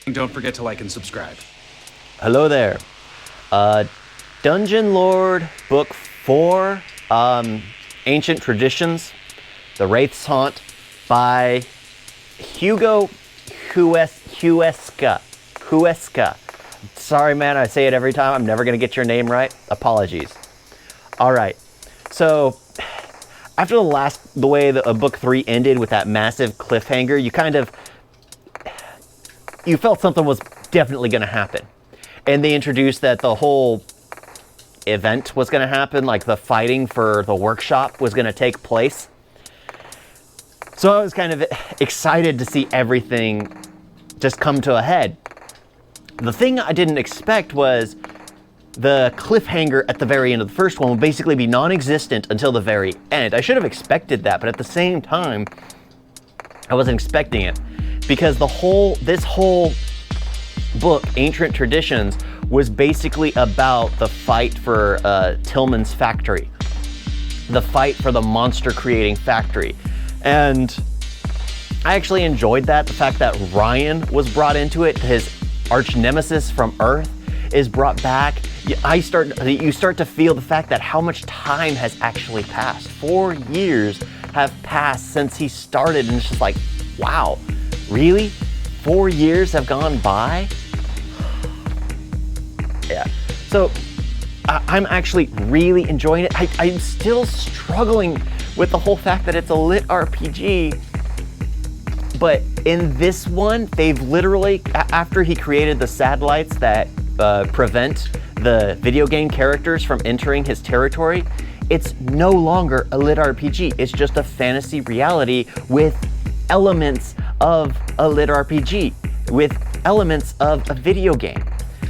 And don't forget to like and subscribe. Hello there. Dungeon Lord Book 4, Ancient Traditions, The Wraiths Haunt, by Hugo Huesca. Sorry, man, I say it every time. I'm never going to get your name right. Apologies. All right. So, after the way Book 3 ended with that massive cliffhanger, you felt something was definitely going to happen. And they introduced that the whole event was going to happen, like the fighting for the workshop was going to take place. So I was kind of excited to see everything just come to a head. The thing I didn't expect was the cliffhanger at the very end of the first one would basically be non-existent until the very end. I should have expected that, but at the same time, I wasn't expecting it. Because this whole book, Ancient Traditions, was basically about the fight for Tillman's factory. The fight for the monster-creating factory. And I actually enjoyed that. The fact that Ryan was brought into it, his arch nemesis from Earth, is brought back. You start to feel the fact that how much time has actually passed. 4 years have passed since he started, and it's just like, wow, really? 4 years have gone by? Yeah. So I'm actually really enjoying it. I'm still struggling with the whole fact that it's a lit RPG. But in this one, they've literally, after he created the satellites that prevent the video game characters from entering his territory, it's no longer a lit RPG. It's just a fantasy reality with elements of a lit RPG, with elements of a video game.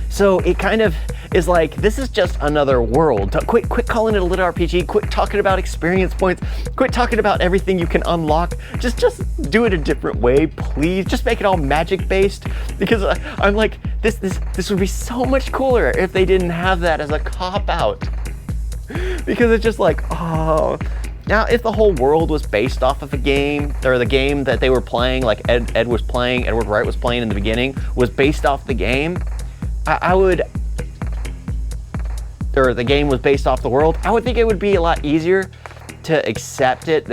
So it kind of is like, this is just another world. Quit calling it a lit RPG. Quit talking about experience points. Quit talking about everything you can unlock. Just do it a different way, please. Just make it all magic based. Because I'm like, this would be so much cooler if they didn't have that as a cop out. Because it's just like, oh. Now, if the whole world was based off of a game, or the game that they were playing, like Edward Wright was playing in the beginning, was based off the game, or the game was based off the world, I would think it would be a lot easier to accept it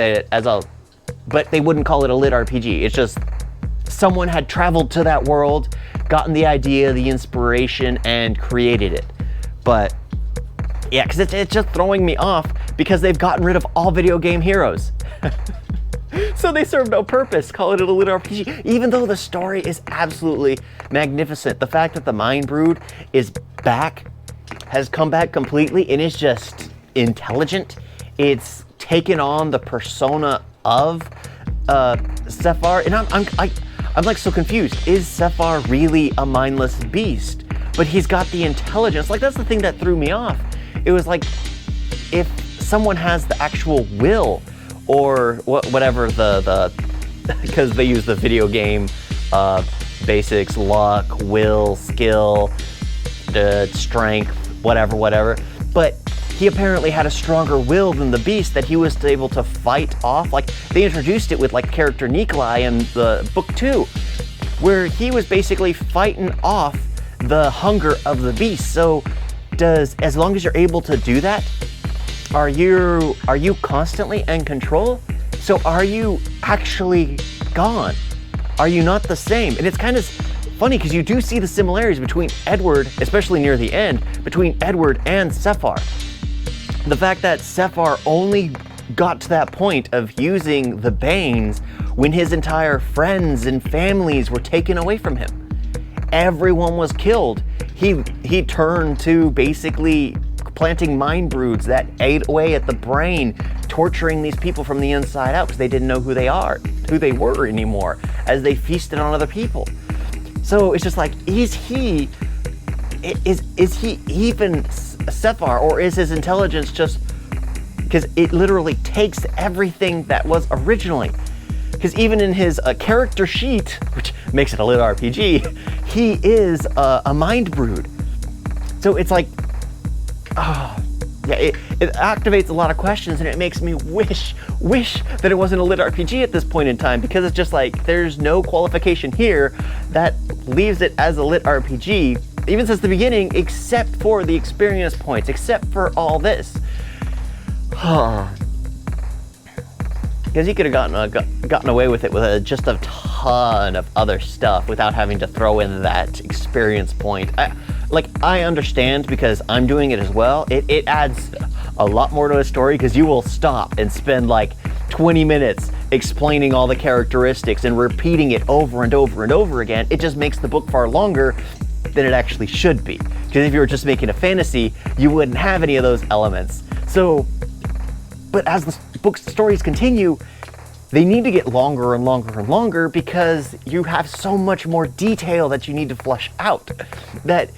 but they wouldn't call it a lit RPG. It's just someone had traveled to that world, gotten the idea, the inspiration, and created it. But yeah, because it's just throwing me off because they've gotten rid of all video game heroes. So they serve no purpose. Call it a lit RPG, even though the story is absolutely magnificent. The fact that the Mind Brood is back, has come back completely, and is just intelligent. It's taken on the persona of Sephar, and I'm like so confused. Is Sephar really a mindless beast? But he's got the intelligence. Like, that's the thing that threw me off. It was like, if someone has the actual will, or whatever because they use the video game basics, luck, will, skill, strength, whatever. But he apparently had a stronger will than the beast that he was able to fight off. Like, they introduced it with like character Nikolai in the book 2, where he was basically fighting off the hunger of the beast. So as long as you're able to do that, are you constantly in control? So are you actually gone? Are you not the same? And it's kind of funny because you do see the similarities between Edward, especially near the end, between Edward and Sephar. The fact that Sephar only got to that point of using the Banes when his entire friends and families were taken away from him. Everyone was killed. He turned to basically planting mind broods that ate away at the brain, torturing these people from the inside out because they didn't know who they were anymore, as they feasted on other people. So it's just like, is he even Sephar, or is his intelligence just, because it literally takes everything that was originally. Because even in his character sheet, which makes it a lit RPG, he is a mind brood. So it's like, yeah, it activates a lot of questions, and it makes me wish that it wasn't a lit RPG at this point in time, because it's just like, there's no qualification here that leaves it as a lit RPG, even since the beginning, except for the experience points, except for all this. Because he could have gotten away with it with just a ton of other stuff without having to throw in that experience point. I understand, because I'm doing it as well. It adds a lot more to a story, because you will stop and spend like 20 minutes explaining all the characteristics and repeating it over and over and over again. It just makes the book far longer than it actually should be. Because if you were just making a fantasy, you wouldn't have any of those elements. So, but as the book's stories continue, they need to get longer and longer and longer, because you have so much more detail that you need to flush out. That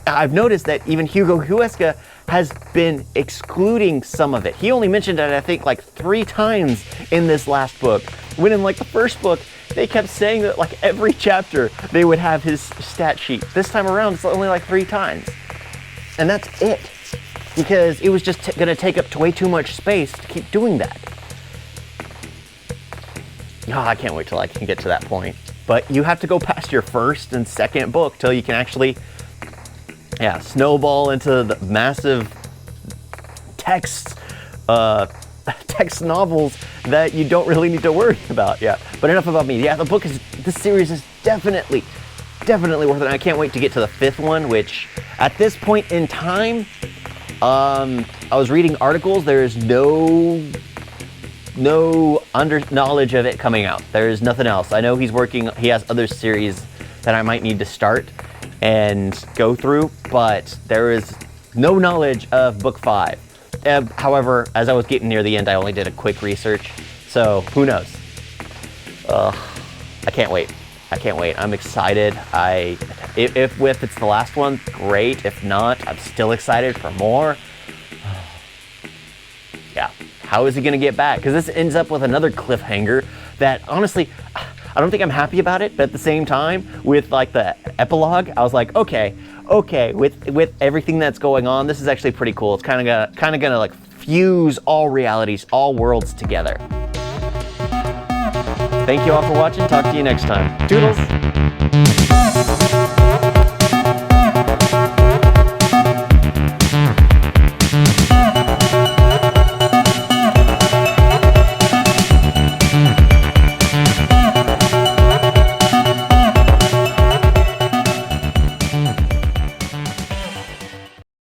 I've noticed that even Hugo Huesca has been excluding some of it. He only mentioned it, I think, like 3 times in this last book, when in like the first book, they kept saying that like every chapter they would have his stat sheet. This time around, it's only like 3 times. And that's it. Because it was just gonna take up way too much space to keep doing that. Oh, I can't wait till I can get to that point. But you have to go past your first and second book till you can actually, snowball into the massive text novels that you don't really need to worry about. Yeah, but enough about me. Yeah, this series is definitely worth it. I can't wait to get to the 5th one, which at this point in time, I was reading articles. There is no knowledge of it coming out. There is nothing else. I know he has other series that I might need to start and go through, but there is no knowledge of book 5. However, as I was getting near the end, I only did a quick research, so who knows? I can't wait. I'm excited. If it's the last one, great. If not, I'm still excited for more. Yeah. How is he going to get back? Because this ends up with another cliffhanger that, honestly, I don't think I'm happy about it. But at the same time, with like the epilogue, I was like, okay, with everything that's going on, this is actually pretty cool. It's kind of gonna like fuse all realities, all worlds together. Thank you all for watching. Talk to you next time. Toodles.